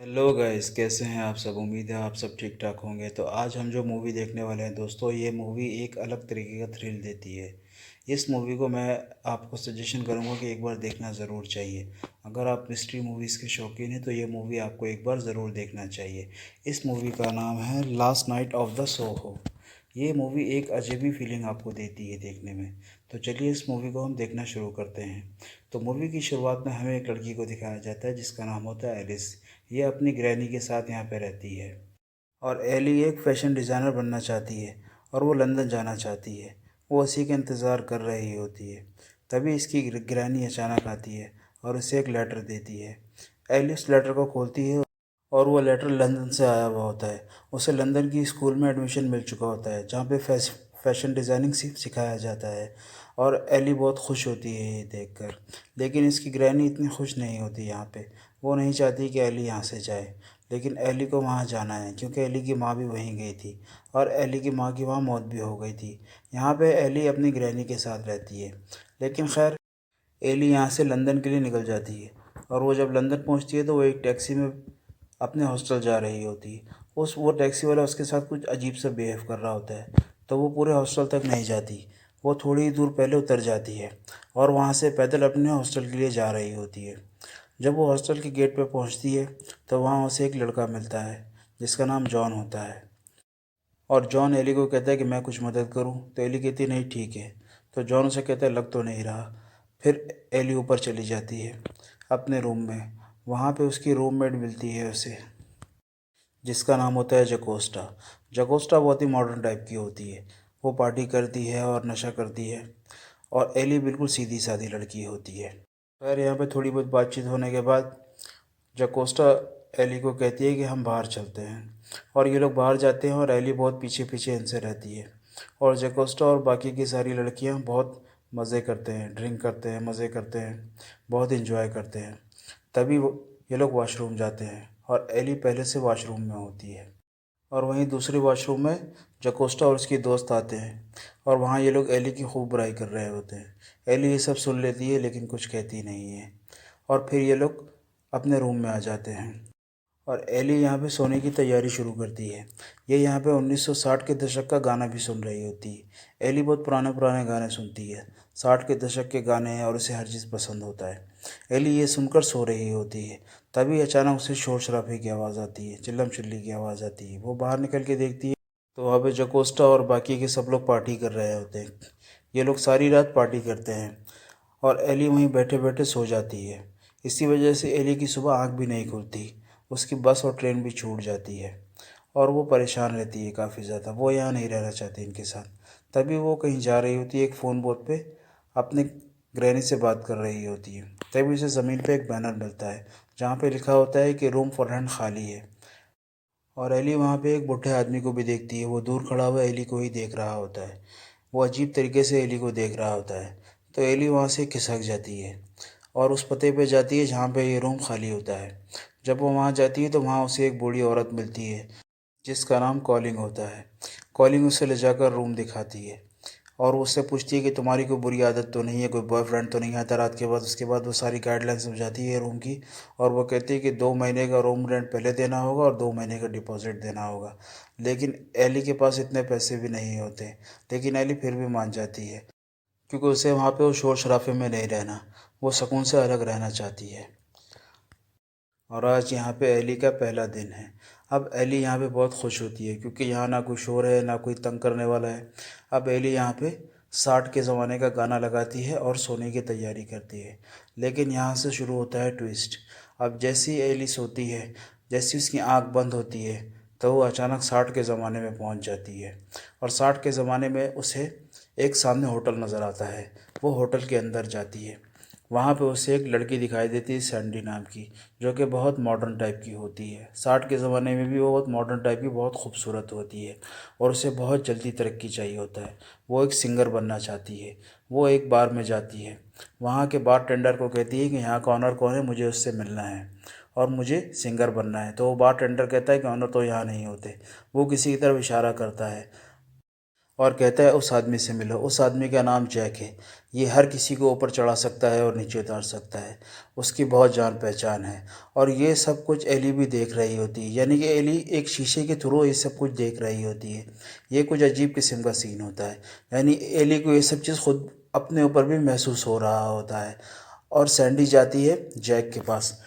Hello guys, कैसे हैं आप सब। उम्मीद है आप सब ठीक ठाक होंगे। तो आज हम जो मूवी देखने वाले हैं दोस्तों, ये मूवी एक अलग तरीके का थ्रिल देती है। इस मूवी को मैं आपको सजेशन करूंगा कि एक बार देखना ज़रूर चाहिए। अगर आप मिस्ट्री मूवीज़ के शौकीन हैं तो ये मूवी आपको एक बार ज़रूर देखना चाहिए। इस मूवी का नाम है last night of the Soho. ये मूवी एक अजनबी फीलिंग आपको देती है देखने में। तो चलिए इस मूवी को हम देखना शुरू करते हैं। तो मूवी की शुरुआत में हमें एक लड़की को दिखाया जाता है जिसका नाम होता है एलिस। ये अपनी ग्रैनी के साथ यहाँ पे रहती है और एली एक फ़ैशन डिज़ाइनर बनना चाहती है और वो लंदन जाना चाहती है। वो उसी का इंतज़ार कर रही होती है। तभी इसकी ग्रैनी अचानक आती है और उसे एक लेटर देती है। एली उस लेटर को खोलती है और वो लेटर लंदन से आया हुआ होता है। उसे लंदन की स्कूल में एडमिशन मिल चुका होता है जहाँ पे फैशन डिज़ाइनिंग सिखाया जाता है। और एली बहुत खुश होती है ये देखकर। लेकिन इसकी ग्रैनी इतनी खुश नहीं होती यहाँ पे। वो नहीं चाहती कि एली यहाँ से जाए, लेकिन एली को वहाँ जाना है क्योंकि एली की माँ भी वहीं गई थी और एली की माँ की वहाँ मौत भी हो गई थी। यहाँ पे एली अपनी ग्रैनी के साथ रहती है। लेकिन खैर, एली यहाँ से लंदन के लिए निकल जाती है और वो जब लंदन पहुँचती है तो वो एक टैक्सी में अपने हॉस्टल जा रही होती है। वो टैक्सी वाला उसके साथ कुछ अजीब सा बिहेव कर रहा होता है, तो वो पूरे हॉस्टल तक नहीं जाती। वो थोड़ी ही दूर पहले उतर जाती है और वहाँ से पैदल अपने हॉस्टल के लिए जा रही होती है। जब वो हॉस्टल के गेट पर पहुँचती है तो वहाँ उसे एक लड़का मिलता है जिसका नाम जॉन होता है। और जॉन एली को कहता है कि मैं कुछ मदद करूं, तो एली कहती है नहीं ठीक है। तो जॉन उसे कहता है लग तो नहीं रहा। फिर एली ऊपर चली जाती है अपने रूम में। वहाँ पे उसकी रूममेट मिलती है उसे, जिसका नाम होता है जकोस्टा। जकोस्टा बहुत ही मॉडर्न टाइप की होती है। वो पार्टी करती है और नशा करती है और एली बिल्कुल सीधी सादी लड़की होती है। खैर, यहाँ पे थोड़ी बहुत बातचीत होने के बाद जकोस्टा एली को कहती है कि हम बाहर चलते हैं। और ये लोग बाहर जाते हैं और एली बहुत पीछे पीछे इनसे रहती है। और जकोस्टा और बाकी की सारी लड़कियां बहुत मज़े करते हैं, ड्रिंक करते हैं, मज़े करते हैं, बहुत इन्जॉय करते हैं। तभी ये लोग वॉशरूम जाते हैं और एली पहले से वॉशरूम में होती है। और वहीं दूसरे वॉशरूम में जकोस्टा और उसकी दोस्त आते हैं और वहाँ ये लोग एली की खूब बुराई कर रहे होते हैं। एली ये सब सुन लेती है लेकिन कुछ कहती नहीं है। और फिर ये लोग अपने रूम में आ जाते हैं और एली यहाँ पे सोने की तैयारी शुरू करती है। ये यहाँ पे 1960 के दशक का गाना भी सुन रही होती है। एली बहुत पुराने पुराने गाने सुनती है, 60 के दशक के गाने हैं, और उसे हर चीज़ पसंद होता है। एली ये सुनकर सो रही होती है। तभी अचानक उसे शोर शराबे की आवाज़ आती है, चिल्लम चिल्ली की आवाज़ आती है। वो बाहर निकल के देखती है तो वहाँ पे जकोस्टा और बाकी के सब लोग पार्टी कर रहे होते हैं। ये लोग सारी रात पार्टी करते हैं और एली वहीं बैठे बैठे सो जाती है। इसी वजह से एली की सुबह आँख भी नहीं खुलती। उसकी बस और ट्रेन भी छूट जाती है और वो परेशान रहती है काफ़ी ज़्यादा। वो यहाँ नहीं रहना चाहती इनके साथ। तभी वो कहीं जा रही होती है, एक फ़ोन बोर्ड पे अपने ग्रैनी से बात कर रही होती है। तभी उसे ज़मीन पे एक बैनर मिलता है जहाँ पे लिखा होता है कि रूम फॉर रेंट खाली है। और एली वहाँ पे एक बूढ़े आदमी को भी देखती है। वो दूर खड़ा हुआ एली को ही देख रहा होता है। वो अजीब तरीके से एली को देख रहा होता है। तो एली वहाँ से खिसक जाती है और उस पते पे जाती है जहाँ पे ये रूम खाली होता है। जब वो वहाँ जाती है तो वहाँ उसे एक बूढ़ी औरत मिलती है जिसका नाम कॉलिंग होता है। कॉलिंग उसे ले जाकर रूम दिखाती है और वो उससे पूछती है कि तुम्हारी कोई बुरी आदत तो नहीं है, कोई बॉयफ्रेंड तो नहीं आता रात के बाद। उसके बाद वो सारी गाइडलाइन समझाती है रूम की और वो कहती है कि 2 महीने का रूम रेंट पहले देना होगा और 2 महीने का डिपॉजिट देना होगा। लेकिन एली के पास इतने पैसे भी नहीं होते। लेकिन एली फिर भी मान जाती है क्योंकि उसे वहाँ पे वो शोर शराफे में नहीं रहना, वो सुकून से अलग रहना चाहती है। और आज यहाँ पे एली का पहला दिन है। अब एली यहाँ पे बहुत खुश होती है क्योंकि यहाँ ना कोई शोर है, ना कोई तंग करने वाला है। अब एली यहाँ पे 60 के ज़माने का गाना लगाती है और सोने की तैयारी करती है। लेकिन यहाँ से शुरू होता है ट्विस्ट। अब जैसी एली सोती है, जैसी उसकी आँख बंद होती है, तो वो अचानक 60 के ज़माने में पहुँच जाती है। और 60 के ज़माने में उसे एक सामने होटल नज़र आता है। वो होटल के अंदर जाती है। वहाँ पे उसे एक लड़की दिखाई देती है सैंडी नाम की, जो कि बहुत मॉडर्न टाइप की होती है। 60 के ज़माने में भी वो बहुत मॉडर्न टाइप की, बहुत खूबसूरत होती है और उसे बहुत जल्दी तरक्की चाहिए होता है। वो एक सिंगर बनना चाहती है। वो एक बार में जाती है, वहाँ के बार टेंडर को कहती है कि यहाँ का ऑनर कौन है, मुझे उससे मिलना है और मुझे सिंगर बनना है। तो वो बार टेंडर कहता है कि ऑनर तो यहाँ नहीं होते। वो किसी की तरफ इशारा करता है और कहता है उस आदमी से मिलो। उस आदमी का नाम जैक है। ये हर किसी को ऊपर चढ़ा सकता है और नीचे उतार सकता है। उसकी बहुत जान पहचान है। और ये सब कुछ एली भी देख रही होती है, यानी कि एली एक शीशे के थ्रू ये सब कुछ देख रही होती है। ये कुछ अजीब किस्म का सीन होता है, यानी एली को ये सब चीज़ खुद अपने ऊपर भी महसूस हो रहा होता है। और सैंडी जाती है जैक के पास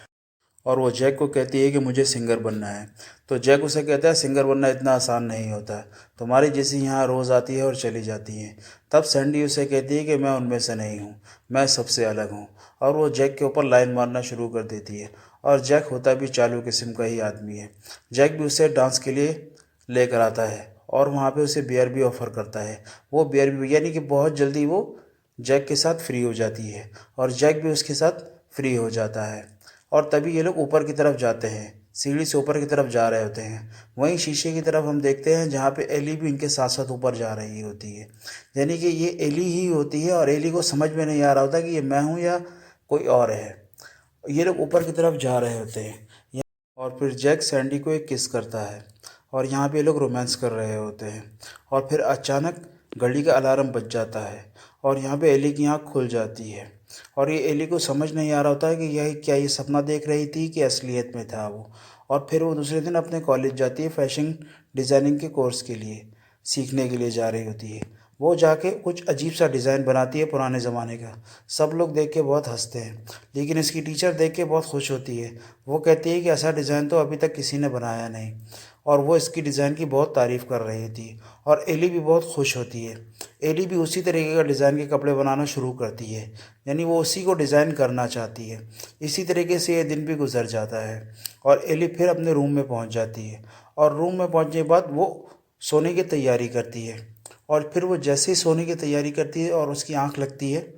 और वो जैक को कहती है कि मुझे सिंगर बनना है। तो जैक उसे कहता है सिंगर बनना इतना आसान नहीं होता है, तुम्हारी जैसी यहाँ रोज़ आती है और चली जाती है। तब सैंडी उसे कहती है कि मैं उनमें से नहीं हूँ, मैं सबसे अलग हूँ। और वो जैक के ऊपर लाइन मारना शुरू कर देती है। और जैक होता भी चालू किस्म का ही आदमी है। जैक भी उसे डांस के लिए लेकर आता है और वहाँ पे उसे बियर भी ऑफ़र करता है। वो बियर भी, यानी कि बहुत जल्दी वो जैक के साथ फ्री हो जाती है और जैक भी उसके साथ फ्री हो जाता है। और तभी ये लोग ऊपर की तरफ जाते हैं, सीढ़ी से ऊपर की तरफ जा रहे होते हैं। वहीं शीशे की तरफ हम देखते हैं जहाँ पे एली भी इनके साथ साथ ऊपर जा रही होती है। यानी कि ये एली ही होती है और एली को समझ में नहीं आ रहा होता कि ये मैं हूँ या कोई और है। ये लोग ऊपर की तरफ जा रहे होते हैं और फिर जैक सैंडी को एक किस करता है और यहाँ पे ये लोग रोमांस कर रहे होते हैं। और फिर अचानक घड़ी का अलार्म बज जाता है और यहाँ पे एली की आँख खुल जाती है। और ये एली को समझ नहीं आ रहा होता है कि यह क्या ये सपना देख रही थी कि असलियत में था वो। और फिर वो दूसरे दिन अपने कॉलेज जाती है, फैशन डिज़ाइनिंग के कोर्स के लिए सीखने के लिए जा रही होती है। वो जाके कुछ अजीब सा डिज़ाइन बनाती है पुराने ज़माने का। सब लोग देख के बहुत हंसते हैं, लेकिन इसकी टीचर देख के बहुत खुश होती है। वो कहती है कि ऐसा डिज़ाइन तो अभी तक किसी ने बनाया नहीं। और वो इसकी डिज़ाइन की बहुत तारीफ़ कर रही थी और एली भी बहुत खुश होती है। एली भी उसी तरीके का डिज़ाइन के कपड़े बनाना शुरू करती है, यानी वो उसी को डिज़ाइन करना चाहती है। इसी तरीके से ये दिन भी गुजर जाता है और एली फिर अपने रूम में पहुंच जाती है। और रूम में पहुंचने के बाद वो सोने की तैयारी करती है। और फिर वो जैसे ही सोने की तैयारी करती है और उसकी आंख लगती है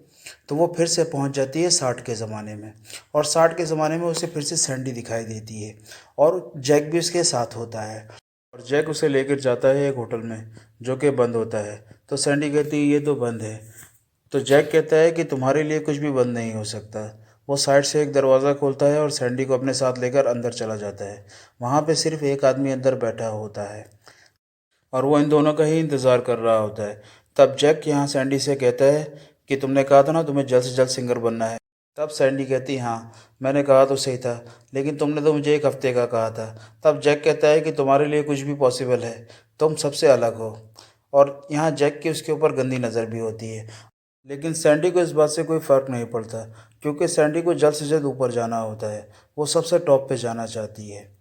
तो वो फिर से पहुंच जाती है 60 के ज़माने में। और 60 के ज़माने में उसे फिर से सैंडी दिखाई देती है और जैक भी उसके साथ होता है। और जैक उसे लेकर जाता है एक होटल में जो कि बंद होता है। तो सैंडी कहती है ये तो बंद है। तो जैक कहता है कि तुम्हारे लिए कुछ भी बंद नहीं हो सकता। वो साइड से एक दरवाज़ा खोलता है और सैंडी को अपने साथ लेकर अंदर चला जाता है। वहाँ पे सिर्फ एक आदमी अंदर बैठा होता है और वो इन दोनों का ही इंतज़ार कर रहा होता है। तब जैक यहाँ सैंडी से कहता है कि तुमने कहा था ना तुम्हें जल्द से जल्द सिंगर बनना है। तब सैंडी कहती हाँ, मैंने कहा तो सही था, लेकिन तुमने तो मुझे एक हफ्ते का कहा था। तब जैक कहता है कि तुम्हारे लिए कुछ भी पॉसिबल है, तुम सबसे अलग हो। और यहाँ जैक की उसके ऊपर गंदी नज़र भी होती है, लेकिन सैंडी को इस बात से कोई फ़र्क नहीं पड़ता, क्योंकि सैंडी को जल्द से जल्द ऊपर जाना होता है। वो सबसे टॉप पे जाना चाहती है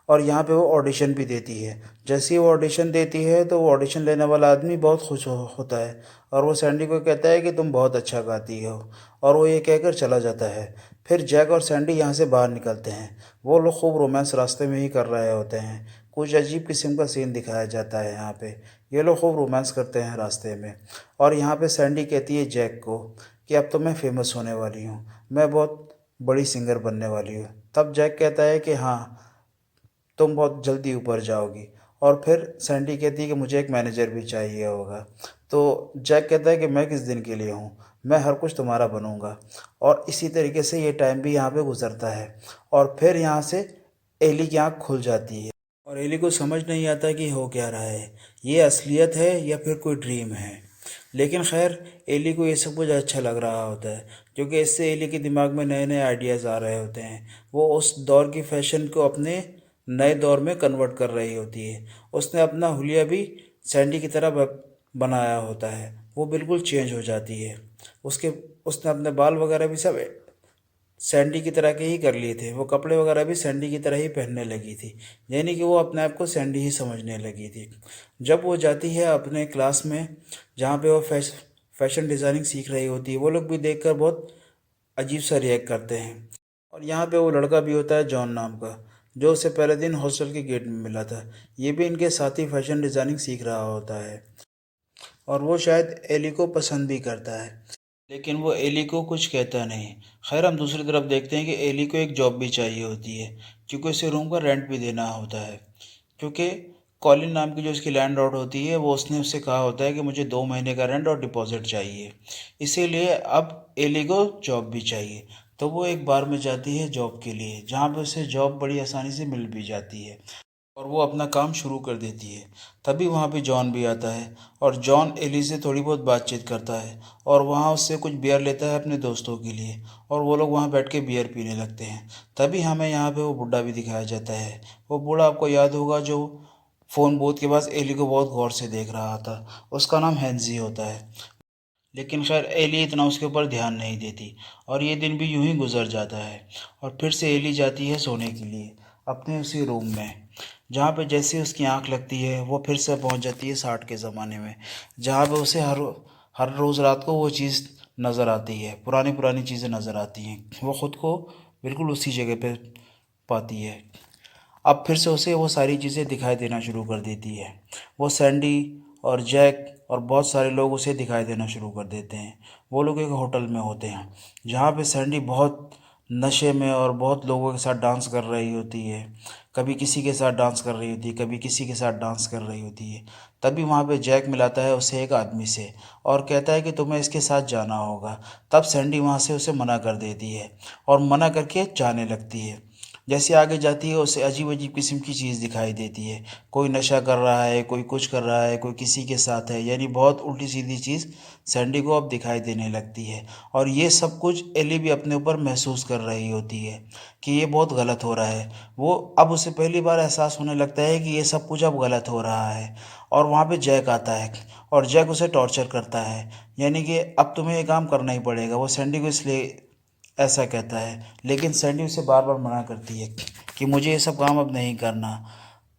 और यहाँ पे वो ऑडिशन भी देती है। जैसे ही वो ऑडिशन देती है तो वो ऑडिशन लेने वाला आदमी बहुत खुश होता है और वो सैंडी को कहता है कि तुम बहुत अच्छा गाती हो, और वो ये कहकर चला जाता है। फिर जैक और सैंडी यहाँ से बाहर निकलते हैं। वो लोग खूब रोमांस रास्ते में ही कर रहे होते हैं। कुछ अजीब किस्म का सीन दिखाया जाता है यहाँ पे। ये लोग खूब रोमांस करते हैं रास्ते में। और यहाँ पे सैंडी कहती है जैक को कि अब तो मैं फेमस होने वाली हूँ, मैं बहुत बड़ी सिंगर बनने वाली हूँ। तब जैक कहता है कि हाँ, तुम बहुत जल्दी ऊपर जाओगी। और फिर सैंडी कहती है कि मुझे एक मैनेजर भी चाहिए होगा। तो जैक कहता है कि मैं किस दिन के लिए हूँ, मैं हर कुछ तुम्हारा बनूंगा। और इसी तरीके से ये टाइम भी यहाँ पे गुजरता है और फिर यहाँ से एली की आँख खुल जाती है और एली को समझ नहीं आता कि हो क्या रहा है, ये असलियत है या फिर कोई ड्रीम है। लेकिन खैर एली को ये सब कुछ अच्छा लग रहा होता है, क्योंकि इससे एली के दिमाग में नए नए आइडियाज़ आ रहे होते हैं। वो उस दौर की फैशन को अपने नए दौर में कन्वर्ट कर रही होती है। उसने अपना हुलिया भी सैंडी की तरह बनाया होता है, वो बिल्कुल चेंज हो जाती है। उसके उसने अपने बाल वगैरह भी सब सैंडी की तरह के ही कर लिए थे। वो कपड़े वगैरह भी सैंडी की तरह ही पहनने लगी थी, यानी कि वो अपने आप को सैंडी ही समझने लगी थी। जब वो जाती है अपने क्लास में जहाँ पे वो फैशन डिज़ाइनिंग सीख रही होती है, वो लोग भी देखकर बहुत अजीब सा रिएक्ट करते हैं। और यहाँ पे वो लड़का भी होता है जॉन नाम का, जो उसे पहले दिन हॉस्टल के गेट में मिला था। ये भी इनके साथ ही फैशन डिज़ाइनिंग सीख रहा होता है और वो शायद एली को पसंद भी करता है, लेकिन वो एली को कुछ कहता नहीं। खैर हम दूसरी तरफ देखते हैं कि एली को एक जॉब भी चाहिए होती है, क्योंकि उसे रूम का रेंट भी देना होता है। क्योंकि कॉलिन नाम की जो उसकी लैंडलॉर्ड होती है, वो उसने उससे कहा होता है कि मुझे 2 महीने का रेंट और डिपॉजिट चाहिए, इसीलिए अब एली को जॉब भी चाहिए। तो वो एक बार में जाती है जॉब के लिए, जहाँ पे उसे जॉब बड़ी आसानी से मिल भी जाती है। और वो अपना काम शुरू कर देती है। तभी वहाँ पे जॉन भी आता है और जॉन एली से थोड़ी बहुत बातचीत करता है और वहाँ उससे कुछ बियर लेता है अपने दोस्तों के लिए और वो लोग वहाँ बैठ के बियर पीने लगते हैं। तभी हमें यहाँ पे वो बूढ़ा भी दिखाया जाता है। वो बूढ़ा आपको याद होगा जो फ़ोन बूथ के पास एली को बहुत गौर से देख रहा था। उसका नाम हैंजी होता है। लेकिन खैर एली इतना उसके ऊपर ध्यान नहीं देती और ये दिन भी यूं ही गुजर जाता है। और फिर से एली जाती है सोने के लिए अपने उसी रूम में, जहाँ पे जैसे ही उसकी आंख लगती है वो फिर से पहुँच जाती है 60 के ज़माने में, जहाँ पे उसे हर हर रोज़ रात को वो चीज़ नज़र आती है, पुरानी पुरानी चीज़ें नज़र आती हैं। वो ख़ुद को बिल्कुल उसी जगह पे पाती है। अब फिर से उसे वो सारी चीज़ें दिखाई देना शुरू कर देती है। वो सैंडी और जैक और बहुत सारे लोग उसे दिखाई देना शुरू कर देते हैं। वो लोग एक होटल में होते हैं जहाँ पे सैंडी बहुत नशे में और बहुत लोगों के साथ डांस कर रही होती है। कभी किसी के साथ डांस कर रही होती है, कभी किसी के साथ डांस कर रही होती है। तभी वहाँ पे जैक मिलाता है उसे एक आदमी से और कहता है कि तुम्हें इसके साथ जाना होगा। तब सैंडी वहाँ से उसे मना कर देती है और मना करके जाने लगती है। जैसे आगे जाती है उसे अजीब अजीब किस्म की चीज़ दिखाई देती है। कोई नशा कर रहा है, कोई कुछ कर रहा है, कोई किसी के साथ है, यानी बहुत उल्टी सीधी चीज़ सैंडी को अब दिखाई देने लगती है। और ये सब कुछ एली भी अपने ऊपर महसूस कर रही होती है कि ये बहुत गलत हो रहा है। वो अब उसे पहली बार एहसास होने लगता है कि ये सब कुछ अब गलत हो रहा है। और वहाँ पे जैक आता है और जैक उसे टॉर्चर करता है, यानी कि अब तुम्हें ये काम करना ही पड़ेगा। वो सैंडी को इसलिए ऐसा कहता है, लेकिन सैंडी उसे बार बार मना करती है कि मुझे ये सब काम अब नहीं करना।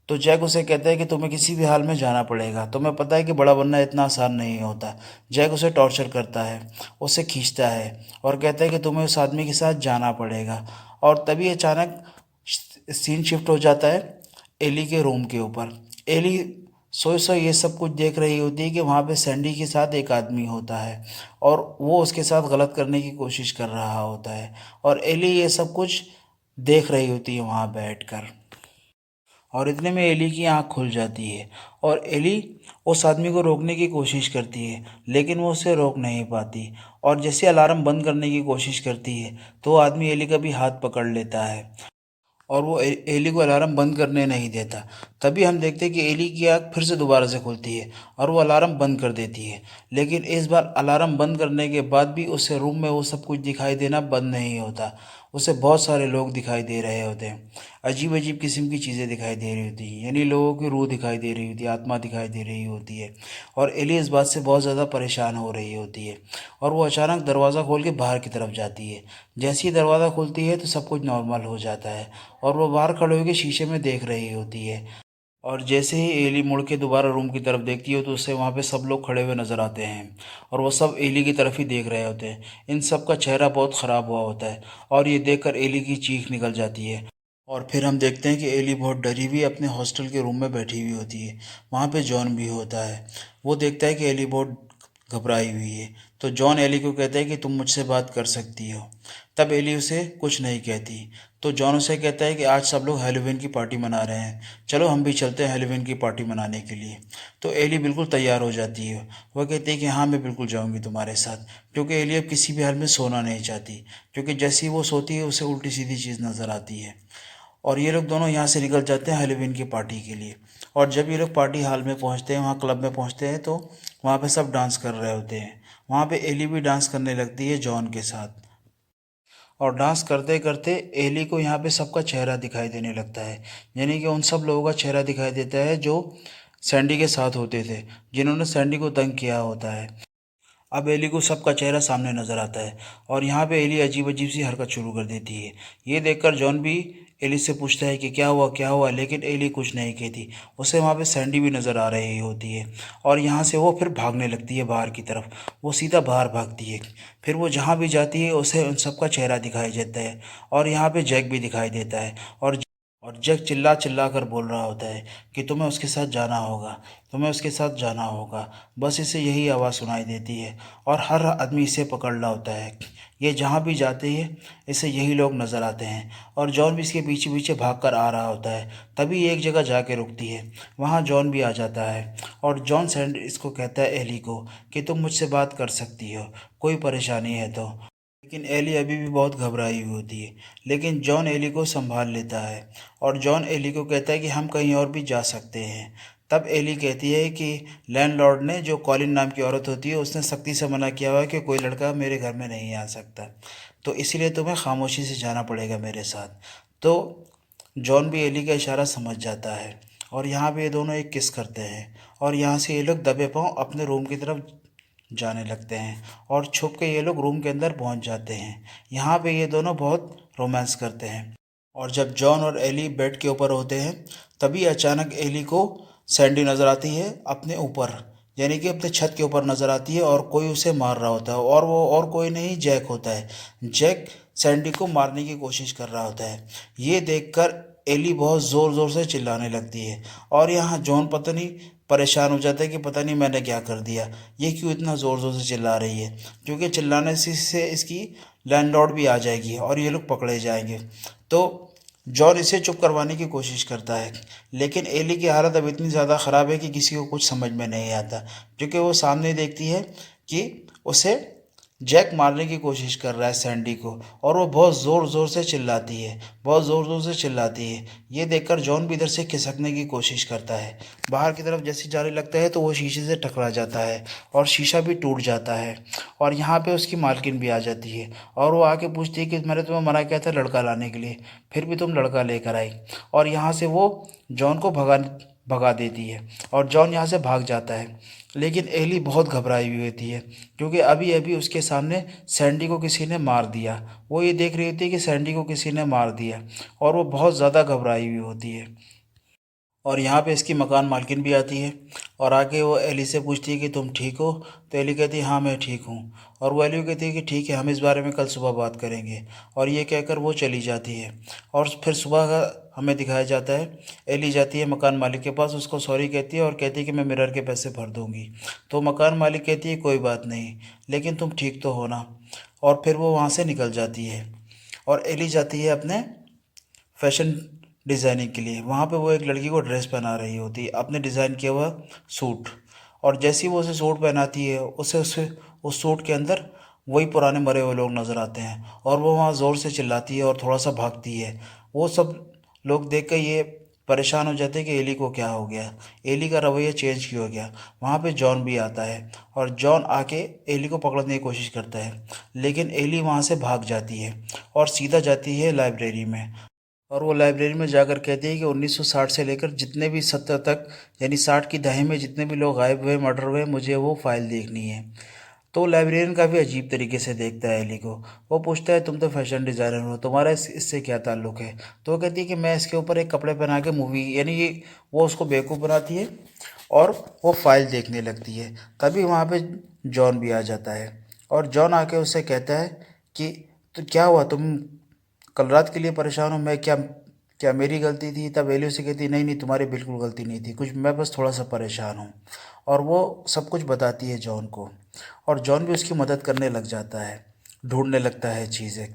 तो जैक उसे कहता है कि तुम्हें किसी भी हाल में जाना पड़ेगा, तुम्हें पता है कि बड़ा बनना इतना आसान नहीं होता। जैक उसे टॉर्चर करता है, उसे खींचता है और कहता है कि तुम्हें उस आदमी के साथ जाना पड़ेगा। और तभी अचानक सीन शिफ्ट हो जाता है एली के रूम के ऊपर। एली सोए सोए ये सब कुछ देख रही होती है कि वहाँ पे सैंडी के साथ एक आदमी होता है और वो उसके साथ गलत करने की कोशिश कर रहा होता है। और एली ये सब कुछ देख रही होती है वहाँ बैठकर। और इतने में एली की आंख खुल जाती है और एली उस आदमी को रोकने की कोशिश करती है, लेकिन वो उसे रोक नहीं पाती। और जैसे अलार्म बंद करने की कोशिश करती है तो वो आदमी एली का भी हाथ पकड़ लेता है और वो एली को अलार्म बंद करने नहीं देता। तभी हम देखते हैं कि एली की आँख फिर से दोबारा से खुलती है और वो अलार्म बंद कर देती है। लेकिन इस बार अलार्म बंद करने के बाद भी उसे रूम में वो सब कुछ दिखाई देना बंद नहीं होता। उसे बहुत सारे लोग दिखाई दे रहे होते हैं, अजीब अजीब किस्म की चीज़ें दिखाई दे रही होती हैं, यानी लोगों की रूह दिखाई दे रही होती है, आत्मा दिखाई दे रही होती है। और एली इस बात से बहुत ज़्यादा परेशान हो रही होती है और वो अचानक दरवाज़ा खोल के बाहर की तरफ जाती है। जैसे ही दरवाज़ा खुलती है तो सब कुछ नॉर्मल हो जाता है और वो बाहर खड़े होकर शीशे में देख रही होती है। और जैसे ही एली मुड़ के दोबारा रूम की तरफ देखती है तो उससे वहाँ पे सब लोग खड़े हुए नज़र आते हैं और वो सब एली की तरफ ही देख रहे होते हैं। इन सब का चेहरा बहुत ख़राब हुआ होता है और ये देखकर एली की चीख निकल जाती है। और फिर हम देखते हैं कि एली बहुत डरी हुई अपने हॉस्टल के रूम में बैठी हुई होती है। वहाँ पे जॉन भी होता है। वो देखता है कि एली बहुत घबराई हुई है, तो जॉन एली को कहता है कि तुम मुझसे बात कर सकती हो। तब एली उसे कुछ नहीं कहती। तो जॉन उसे कहता है कि आज सब लोग हैलोवीन की पार्टी मना रहे हैं, चलो हम भी चलते हैं हैलोवीन की पार्टी मनाने के लिए। तो एली बिल्कुल तैयार हो जाती है। वह कहती है कि हाँ मैं बिल्कुल जाऊंगी तुम्हारे साथ, क्योंकि एली अब किसी भी हाल में सोना नहीं चाहती, क्योंकि जैसे ही वो सोती है उसे उल्टी सीधी चीज़ नज़र आती है। और ये लोग दोनों यहाँ से निकल जाते हैं हैलोवीन की पार्टी के लिए। और जब ये लोग पार्टी हॉल में पहुँचते हैं, वहाँ क्लब में पहुँचते हैं, तो वहाँ पे सब डांस कर रहे होते हैं। वहाँ पे एली भी डांस करने लगती है जॉन के साथ। और डांस करते करते एली को यहाँ पे सबका चेहरा दिखाई देने लगता है, यानी कि उन सब लोगों का चेहरा दिखाई देता है जो सैंडी के साथ होते थे, जिन्होंने सैंडी को तंग किया होता है। अब एली को सबका चेहरा सामने नजर आता है और यहाँ पे एली अजीब अजीब सी हरकत शुरू कर देती है। ये देखकर जॉन भी एली से पूछता है कि क्या हुआ, लेकिन एली कुछ नहीं कहती। उसे वहाँ पे सैंडी भी नज़र आ रही होती है और यहाँ से वो फिर भागने लगती है बाहर की तरफ। वो सीधा बाहर भागती है। फिर वो जहाँ भी जाती है उसे उन सबका चेहरा दिखाई देता है और यहाँ पे जैक भी दिखाई देता है। और जैक चिल्ला चिल्ला कर बोल रहा होता है कि तुम्हें उसके साथ जाना होगा, तुम्हें उसके साथ जाना होगा। बस इसे यही आवाज़ सुनाई देती है और हर आदमी इसे पकड़ रहा होता है। ये जहाँ भी जाते हैं इसे यही लोग नज़र आते हैं और जॉन भी इसके पीछे पीछे भाग कर आ रहा होता है। तभी एक जगह जाके रुकती है। वहाँ जॉन भी आ जाता है और जॉन सैंड इसको कहता है एली को कि तुम मुझसे बात कर सकती हो, कोई परेशानी है तो। लेकिन एली अभी भी बहुत घबराई हुई होती है। लेकिन जॉन एली को संभाल लेता है और जॉन एली को कहता है कि हम कहीं और भी जा सकते हैं। तब एली कहती है कि लैंडलॉर्ड ने, जो कॉलिन नाम की औरत होती है, उसने सख्ती से मना किया हुआ है कि कोई लड़का मेरे घर में नहीं आ सकता, तो इसीलिए तुम्हें खामोशी से जाना पड़ेगा मेरे साथ। तो जॉन भी एली का इशारा समझ जाता है और यहाँ पे ये दोनों एक किस करते हैं और यहाँ से ये लोग दबे पांव अपने रूम की तरफ जाने लगते हैं और छुप के ये लोग रूम के अंदर पहुंच जाते हैं। यहाँ पे ये दोनों बहुत रोमांस करते हैं और जब जॉन और एली बेड के ऊपर होते हैं तभी अचानक एली को सैंडी नज़र आती है अपने ऊपर, यानी कि अपने छत के ऊपर नज़र आती है और कोई उसे मार रहा होता है और वो और कोई नहीं, जैक होता है। जैक सैंडी को मारने की कोशिश कर रहा होता है। ये देखकर एली बहुत ज़ोर ज़ोर से चिल्लाने लगती है और यहाँ जॉन पता नहीं परेशान हो जाता है कि पता नहीं मैंने क्या कर दिया, ये क्यों इतना ज़ोर ज़ोर से चिल्ला रही है, क्योंकि चिल्लाने से इसकी लैंडलॉर्ड भी आ जाएगी और ये लोग पकड़े जाएंगे। तो जॉन इसे चुप करवाने की कोशिश करता है, लेकिन एली की हालत अब इतनी ज़्यादा ख़राब है कि किसी को कुछ समझ में नहीं आता, क्योंकि वो सामने देखती है कि उसे जैक मारने की कोशिश कर रहा है सैंडी को और वो बहुत ज़ोर ज़ोर से चिल्लाती है, बहुत ज़ोर ज़ोर से चिल्लाती है। ये देखकर जॉन भी इधर से खिसकने की कोशिश करता है। बाहर की तरफ जैसे जाने लगता है तो वो शीशे से टकरा जाता है और शीशा भी टूट जाता है और यहाँ पे उसकी मालकिन भी आ जाती है और वो आके पूछती है कि मैंने तुम्हें मना किया था लड़का लाने के लिए, फिर भी तुम लड़का लेकर आई। और यहाँ से वो जॉन को भगा भगा देती है और जॉन यहाँ से भाग जाता है। लेकिन एली बहुत घबराई हुई होती है, क्योंकि अभी अभी उसके सामने सैंडी को किसी ने मार दिया। वो ये देख रही होती है कि सैंडी को किसी ने मार दिया और वो बहुत ज़्यादा घबराई हुई होती है। और यहाँ पे इसकी मकान मालकिन भी आती है और आके वो एली से पूछती है कि तुम ठीक हो, तो एली कहती है हाँ मैं ठीक हूँ। और वो एली को कहती है कि ठीक है, हम इस बारे में कल सुबह बात करेंगे। और ये कहकर वो चली जाती है और फिर सुबह का हमें दिखाया जाता है। एली जाती है मकान मालिक के पास, उसको सॉरी कहती है और कहती है कि मैं मिरर के पैसे भर दूँगी। तो मकान मालिक कहती है कोई बात नहीं, लेकिन तुम ठीक तो हो ना। और फिर वो वहाँ से निकल जाती है और एली जाती है अपने फैशन डिज़ाइनिंग के लिए। वहाँ पे वो एक लड़की को ड्रेस पहना रही होती है, अपने डिज़ाइन किया हुआ सूट। और जैसे ही वो उसे सूट पहनाती है, उसे उस सूट के अंदर वही पुराने मरे हुए लोग नज़र आते हैं और वो वहाँ ज़ोर से चिल्लाती है और थोड़ा सा भागती है। वो सब लोग देख कर ये परेशान हो जाते हैं कि एली को क्या हो गया, एली का रवैया चेंज क्यों हो गया। वहाँ पे जॉन भी आता है और जॉन आके एली को पकड़ने की कोशिश करता है, लेकिन एली वहाँ से भाग जाती है और सीधा जाती है लाइब्रेरी में। और वो लाइब्रेरी में जाकर कहती है कि 1960 से लेकर जितने भी 70 तक, यानी 60 की दहाई में जितने भी लोग गायब हुए, मर्डर हुए, मुझे वो फाइल देखनी है। तो लाइब्रेरियन काफ़ी अजीब तरीके से देखता है एली को। वो पूछता है तुम तो फैशन डिज़ाइनर हो, तुम्हारा इससे क्या ताल्लुक़ है। तो वो कहती है कि मैं इसके ऊपर एक कपड़े पहना के मूवी, यानी ये वो उसको बेवकूफ़ बनाती है और वो फाइल देखने लगती है। तभी वहाँ पे जॉन भी आ जाता है और जॉन आके उससे कहता है कि तो क्या हुआ, तुम कल रात के लिए परेशान हो, मैं क्या क्या मेरी गलती थी। तब एली उसे कहती नहीं नहीं, तुम्हारी बिल्कुल गलती नहीं थी, कुछ मैं बस थोड़ा सा परेशान हूँ। और वो सब कुछ बताती है जॉन को और जॉन भी उसकी मदद करने लग जाता है, ढूंढने लगता है चीज़ें।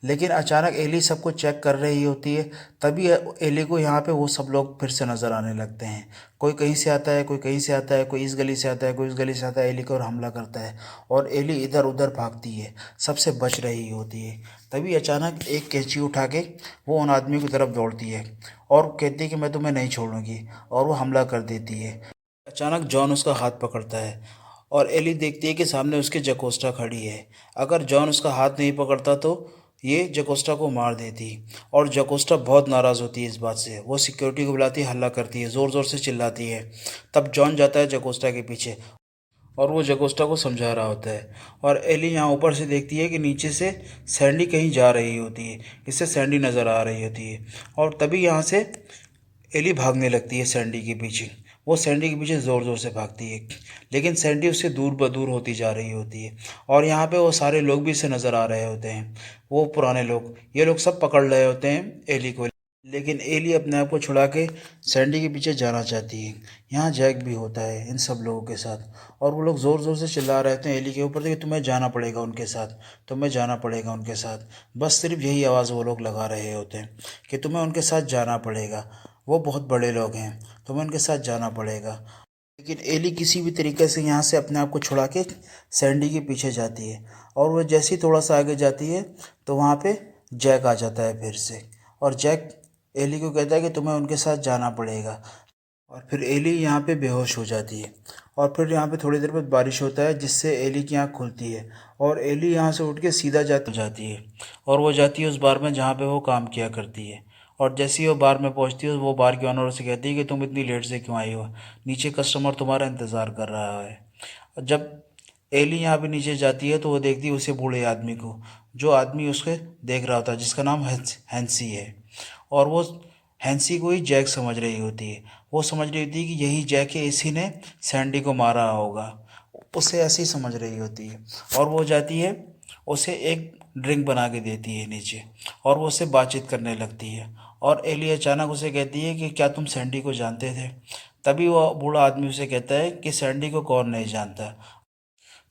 लेकिन अचानक एली सब कुछ चेक कर रही होती है। तभी एली को यहाँ पे वो सब लोग फिर से नज़र आने लगते हैं। कोई कहीं से आता है, कोई कहीं से आता है, कोई इस गली से आता है, कोई इस गली से आता है, एली को और हमला करता है और एली इधर उधर भागती है, सबसे बच रही होती है। तभी अचानक एक कैंची उठा के वो उन आदमियों की तरफ दौड़ती है और कहती है कि मैं तुम्हें नहीं छोड़ूंगी, और वो हमला कर देती है। अचानक जॉन उसका हाथ पकड़ता है और एली देखती है कि सामने उसके जकोस्टा खड़ी है। अगर जॉन उसका हाथ नहीं पकड़ता तो ये जकोस्टा को मार देती। और जकोस्टा बहुत नाराज़ होती है इस बात से, वो सिक्योरिटी को बुलाती है, हल्ला करती है, ज़ोर ज़ोर से चिल्लाती है। तब जॉन जाता है जकोस्टा के पीछे और वो जकोस्टा को समझा रहा होता है। और एली यहाँ ऊपर से देखती है कि नीचे से सैंडी कहीं जा रही होती है, इससे सैंडी नज़र आ रही होती है। और तभी यहाँ से एली भागने लगती है सैंडी के पीछे। वो सैंडी के पीछे ज़ोर ज़ोर से भागती है, लेकिन सैंडी उससे दूर ब दूर होती जा रही होती है। और यहाँ पे वो सारे लोग भी इसे नज़र आ रहे होते हैं, वो पुराने लोग, ये लोग सब पकड़ रहे होते हैं एली को। लेकिन एली अपने आप को छुड़ा के सैंडी के पीछे जाना चाहती है। यहाँ जैक भी होता है इन सब लोगों के साथ और वो लोग ज़ोर ज़ोर से चिल्ला रहे थे एली के ऊपर कि तुम्हें जाना पड़ेगा उनके साथ, तुम्हें जाना पड़ेगा उनके साथ। बस सिर्फ यही आवाज़ वो लोग लगा रहे होते हैं कि तुम्हें उनके साथ जाना पड़ेगा, वो बहुत बड़े लोग हैं, तुम्हें उनके साथ जाना पड़ेगा। लेकिन एली किसी भी तरीके से यहाँ से अपने आप को छुड़ा के सैंडी के पीछे जाती है और वो जैसे ही थोड़ा सा आगे जाती है तो वहाँ पे जैक आ जाता है फिर से। और जैक एली को कहता है कि तुम्हें उनके साथ जाना पड़ेगा। और फिर एली यहाँ पे बेहोश हो जाती है। और फिर यहाँ पे थोड़ी देर बाद बारिश होता है जिससे एली की आँख खुलती है। और एली यहाँ से उठ के सीधा जाती है और वो जाती है उस बार में जहाँ पे वो काम किया करती है। और जैसे ही वो बार में पहुँचती है वो बार के ऑनर से कहती है कि तुम इतनी लेट से क्यों आई हो, नीचे कस्टमर तुम्हारा इंतज़ार कर रहा है। और जब एली यहाँ पे नीचे जाती है तो वो देखती है उसे बूढ़े आदमी को, जो आदमी उसके देख रहा होता है, जिसका नाम हैंसी है। और वो हैंसी को ही जैक समझ रही होती है। वो समझ रही होती है कि यही जैक है, इसी ने सैंडी को मारा होगा, उसे ऐसे ही समझ रही होती है। और वो जाती है, उसे एक ड्रिंक बना के देती है नीचे, और वो उससे बातचीत करने लगती है। और एली अचानक उसे कहती है कि क्या तुम सैंडी को जानते थे? तभी वो बूढ़ा आदमी उसे कहता है कि सैंडी को कौन नहीं जानता,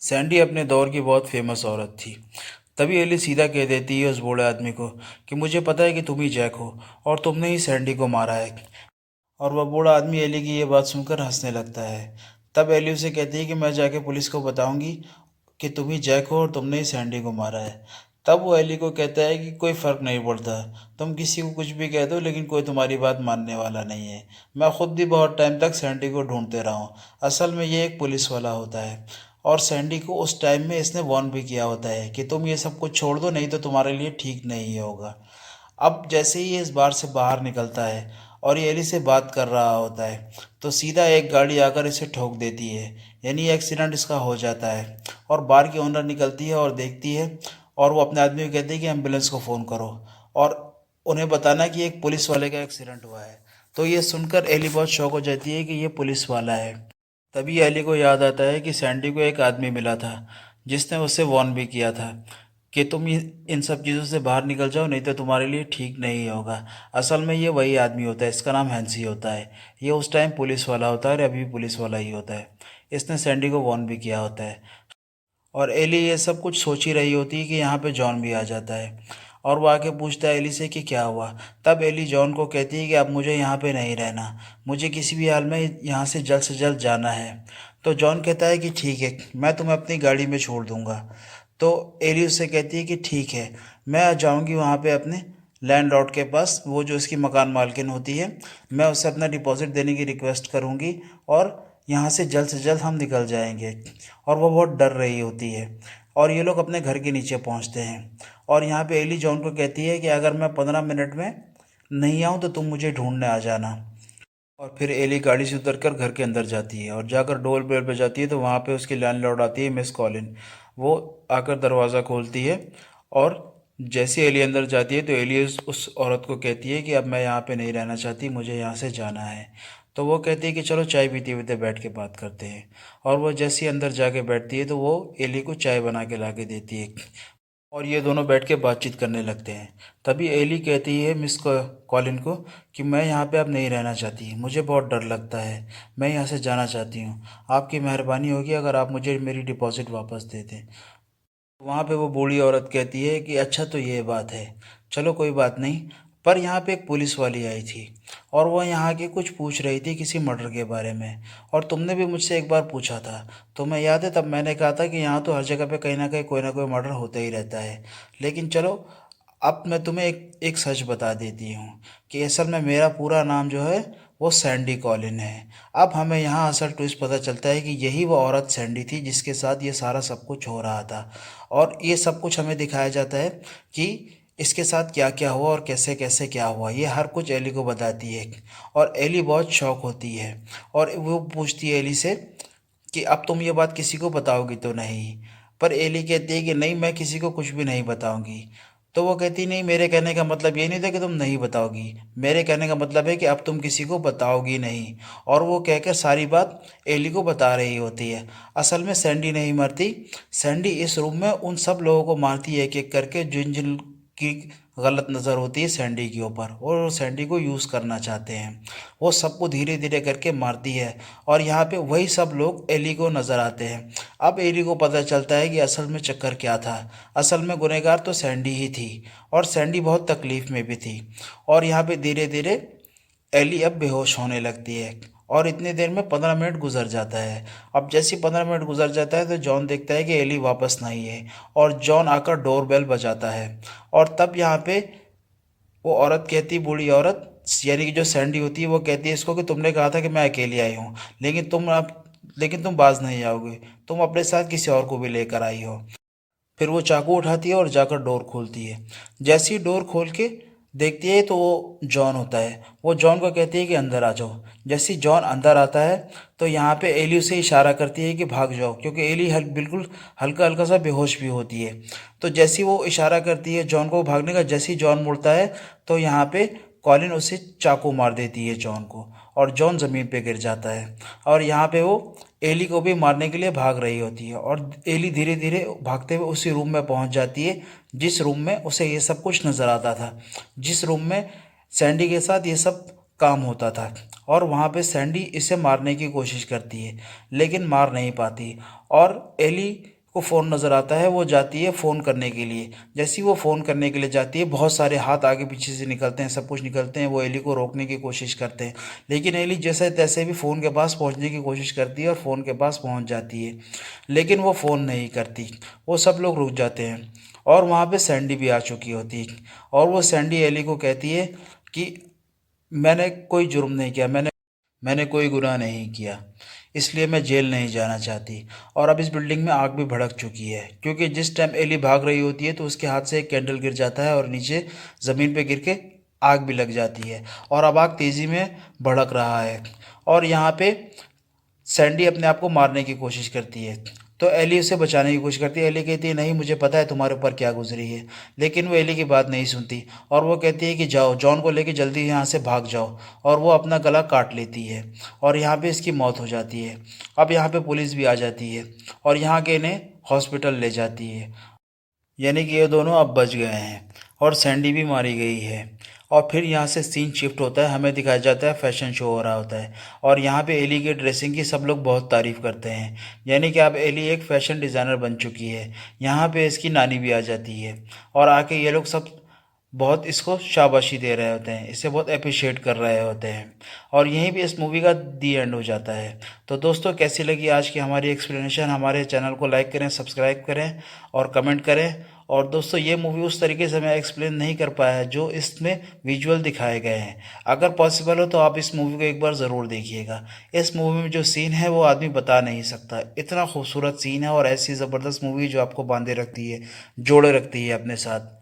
सैंडी अपने दौर की बहुत फेमस औरत थी। तभी एली सीधा कह देती है उस बूढ़े आदमी को कि मुझे पता है कि तुम ही जैक हो और तुमने ही सैंडी को मारा है। और वह बूढ़ा आदमी एली की ये बात सुनकर हंसने लगता है। तब एली उसे कहती है कि मैं जाके पुलिस को बताऊंगी कि तुम ही जैक हो और तुमने ही सैंडी को मारा है। तब वो एली को कहता है कि कोई फ़र्क नहीं पड़ता, तुम किसी को कुछ भी कह दो लेकिन कोई तुम्हारी बात मानने वाला नहीं है। मैं खुद भी बहुत टाइम तक सैंडी को ढूंढते रहा हूँ। असल में ये एक पुलिस वाला होता है और सैंडी को उस टाइम में इसने वार्न भी किया होता है कि तुम ये सब कुछ छोड़ दो, नहीं तो तुम्हारे लिए ठीक नहीं होगा। अब जैसे ही ये इस बार से बाहर निकलता है और ये एली से बात कर रहा होता है तो सीधा एक गाड़ी आकर इसे ठोक देती है, यानी एक्सीडेंट इसका हो जाता है। और बार की ओनर निकलती है और देखती है, और वो अपने आदमी को कहती है कि एम्बुलेंस को फ़ोन करो और उन्हें बताना कि एक पुलिस वाले का एक्सीडेंट हुआ है। तो ये सुनकर एली बहुत शौक हो जाती है कि ये पुलिस वाला है। तभी एली को याद आता है कि सैंडी को एक आदमी मिला था जिसने उससे वार्न भी किया था कि तुम इन सब चीज़ों से बाहर निकल जाओ, नहीं तो तुम्हारे लिए ठीक नहीं होगा। असल में ये वही आदमी होता है, इसका नाम हैंसी होता है। ये उस टाइम पुलिस वाला होता है और अभी भी पुलिस वाला ही होता है। इसने सैंडी को वार्न भी किया होता है। और एली ये सब कुछ सोच ही रही होती है कि यहाँ पे जॉन भी आ जाता है और वो आके पूछता है एली से कि क्या हुआ। तब एली जॉन को कहती है कि अब मुझे यहाँ पे नहीं रहना, मुझे किसी भी हाल में यहाँ से जल्द जाना है। तो जॉन कहता है कि ठीक है, मैं तुम्हें अपनी गाड़ी में छोड़ दूँगा। तो एली उससे कहती है कि ठीक है, मैं जाऊँगी वहाँ पे अपने लैंडलॉर्ड के पास, वो जो इसकी मकान मालकिन होती है, मैं उससे अपना डिपॉजिट देने की रिक्वेस्ट करूँगी और यहाँ से जल्द हम निकल जाएंगे। और वो बहुत डर रही होती है। और ये लोग अपने घर के नीचे पहुँचते हैं और यहाँ पे एली जॉन को कहती है कि अगर मैं 15 मिनट में नहीं आऊँ तो तुम मुझे ढूंढने आ जाना। और फिर एली गाड़ी से उतरकर घर के अंदर जाती है और जाकर डोर बेल पे जाती है तो वहाँ पे उसकी लैंडलॉर्ड आती है, मिस कॉलिन। वो आकर दरवाज़ा खोलती है और जैसे एली अंदर जाती है तो एली उस औरत को कहती है कि अब मैं यहाँ पे नहीं रहना चाहती, मुझे यहाँ से जाना है। तो वो कहती है कि चलो चाय पीते पीते बैठ के बात करते हैं। और वो जैसे ही अंदर जाके बैठती है तो वो एली को चाय बना के ला के देती है और ये दोनों बैठ के बातचीत करने लगते हैं। तभी एली कहती है मिस कॉलिन को कि मैं यहाँ पे अब नहीं रहना चाहती, मुझे बहुत डर लगता है, मैं यहाँ से जाना चाहती हूँ। आपकी मेहरबानी होगी अगर आप मुझे मेरी डिपॉजिट वापस दे दें। वहाँ पे वो बूढ़ी औरत कहती है कि अच्छा तो ये बात है, चलो कोई बात नहीं। पर यहाँ पे एक पुलिस वाली आई थी और वो यहाँ के कुछ पूछ रही थी किसी मर्डर के बारे में, और तुमने भी मुझसे एक बार पूछा था, तुम्हें याद है? तब मैंने कहा था कि यहाँ तो हर जगह पे कहीं ना कोई मर्डर होता ही रहता है। लेकिन चलो, अब मैं तुम्हें एक सच बता देती हूँ कि असल में मेरा पूरा नाम जो है वो सैंडी कॉलिन है। अब हमें यहाँ असल ट्विस्ट पता चलता है कि यही वो औरत सैंडी थी जिसके साथ ये सारा सब कुछ हो रहा था। और ये सब कुछ हमें दिखाया जाता है कि इसके साथ क्या क्या हुआ और कैसे कैसे क्या हुआ, ये हर कुछ एली को बताती है। और एली बहुत शौक होती है और वो पूछती है एली से कि अब तुम ये बात किसी को बताओगी तो नहीं? पर एली कहती है कि नहीं, मैं किसी को कुछ भी नहीं बताऊंगी। तो वो कहती नहीं, मेरे कहने का मतलब ये नहीं था कि तुम नहीं बताओगी, मेरे कहने का मतलब है कि अब तुम किसी को बताओगी नहीं। और वो कहकर सारी बात एली को बता रही होती है। असल में सैंडी नहीं मरती, सैंडी इस रूम में उन सब लोगों को मारती है एक एक करके जिन जिन की गलत नज़र होती है सैंडी के ऊपर और वो सैंडी को यूज़ करना चाहते हैं। वो सबको धीरे धीरे करके मारती है और यहाँ पे वही सब लोग एली को नज़र आते हैं। अब एली को पता चलता है कि असल में चक्कर क्या था। असल में गुनहगार तो सैंडी ही थी और सैंडी बहुत तकलीफ़ में भी थी। और यहाँ पे धीरे धीरे एली अब बेहोश होने लगती है और इतनी देर में 15 मिनट गुजर जाता है। अब जैसे ही 15 मिनट गुजर जाता है तो जॉन देखता है कि एली वापस नहीं है, और जॉन आकर डोर बेल बजाता है। और तब यहाँ पे वो औरत कहती, बूढ़ी औरत यानी कि जो सैंडी होती है, वो कहती है इसको कि तुमने कहा था कि मैं अकेली आई हूँ, लेकिन तुम बाज नहीं आओगे, तुम अपने साथ किसी और को भी लेकर आई हो। फिर वो चाकू उठाती है और जाकर डोर खोलती है। जैसे ही डोर खोल के देखती है तो वो जॉन होता है। वो जॉन को कहती है कि अंदर आ जाओ। जैसे ही जॉन अंदर आता है तो यहाँ पे एली उसे इशारा करती है कि भाग जाओ, क्योंकि एली बिल्कुल हल्का हल्का सा बेहोश भी होती है। तो जैसे ही वो इशारा करती है जॉन को भागने का, जैसे ही जॉन मुड़ता है तो यहाँ पे कॉलिन उसे चाकू मार देती है जॉन को, और जॉन ज़मीन पे गिर जाता है। और यहाँ पे वो एली को भी मारने के लिए भाग रही होती है, और एली धीरे धीरे भागते हुए उसी रूम में पहुंच जाती है जिस रूम में उसे ये सब कुछ नज़र आता था, जिस रूम में सैंडी के साथ ये सब काम होता था। और वहाँ पे सैंडी इसे मारने की कोशिश करती है लेकिन मार नहीं पाती। और एली को फ़ोन नज़र आता है, वो जाती है फ़ोन करने के लिए। जैसे ही वो फ़ोन करने के लिए जाती है, बहुत सारे हाथ आगे पीछे से निकलते हैं, सब कुछ निकलते हैं, वो एली को रोकने की कोशिश करते हैं। लेकिन एली जैसे तैसे भी फ़ोन के पास पहुंचने की कोशिश करती है और फ़ोन के पास पहुंच जाती है, लेकिन वो फ़ोन नहीं करती। वो सब लोग रुक जाते हैं, और वहाँ पे सैंडी भी आ चुकी होती है। और वो सैंडी एली को कहती है कि मैंने कोई जुर्म नहीं किया, मैंने कोई गुनाह नहीं किया, इसलिए मैं जेल नहीं जाना चाहती। और अब इस बिल्डिंग में आग भी भड़क चुकी है, क्योंकि जिस टाइम एली भाग रही होती है तो उसके हाथ से एक कैंडल गिर जाता है और नीचे ज़मीन पे गिर के आग भी लग जाती है, और अब आग तेज़ी में भड़क रहा है। और यहाँ पे सैंडी अपने आप को मारने की कोशिश करती है, तो एली उसे बचाने की कोशिश करती है। एली कहती है नहीं, मुझे पता है तुम्हारे ऊपर क्या गुजरी है, लेकिन वो एली की बात नहीं सुनती, और वो कहती है कि जाओ, जॉन को लेके जल्दी यहाँ से भाग जाओ। और वो अपना गला काट लेती है, और यहाँ पे इसकी मौत हो जाती है। अब यहाँ पे पुलिस भी आ जाती है और यहाँ के इन्हें हॉस्पिटल ले जाती है, यानी कि ये दोनों अब बच गए हैं और सैंडी भी मारी गई है। और फिर यहाँ से सीन शिफ्ट होता है, हमें दिखाया जाता है फैशन शो हो रहा होता है, और यहाँ पे एली की ड्रेसिंग की सब लोग बहुत तारीफ़ करते हैं, यानी कि अब एली एक फ़ैशन डिज़ाइनर बन चुकी है। यहाँ पे इसकी नानी भी आ जाती है, और आके ये लोग सब बहुत इसको शाबाशी दे रहे होते हैं, इसे बहुत अप्रिशिएट कर रहे होते हैं। और यहीं पे इस मूवी का दी एंड हो जाता है। तो दोस्तों, कैसी लगी आज की हमारी एक्सप्लेनेशन? हमारे चैनल को लाइक करें, सब्सक्राइब करें और कमेंट करें। और दोस्तों, ये मूवी उस तरीके से मैं एक्सप्लेन नहीं कर पाया जो इसमें विजुअल दिखाए गए हैं। अगर पॉसिबल हो तो आप इस मूवी को एक बार ज़रूर देखिएगा। इस मूवी में जो सीन है वो आदमी बता नहीं सकता, इतना खूबसूरत सीन है, और ऐसी ज़बरदस्त मूवी जो आपको बांधे रखती है, जोड़े रखती है अपने साथ।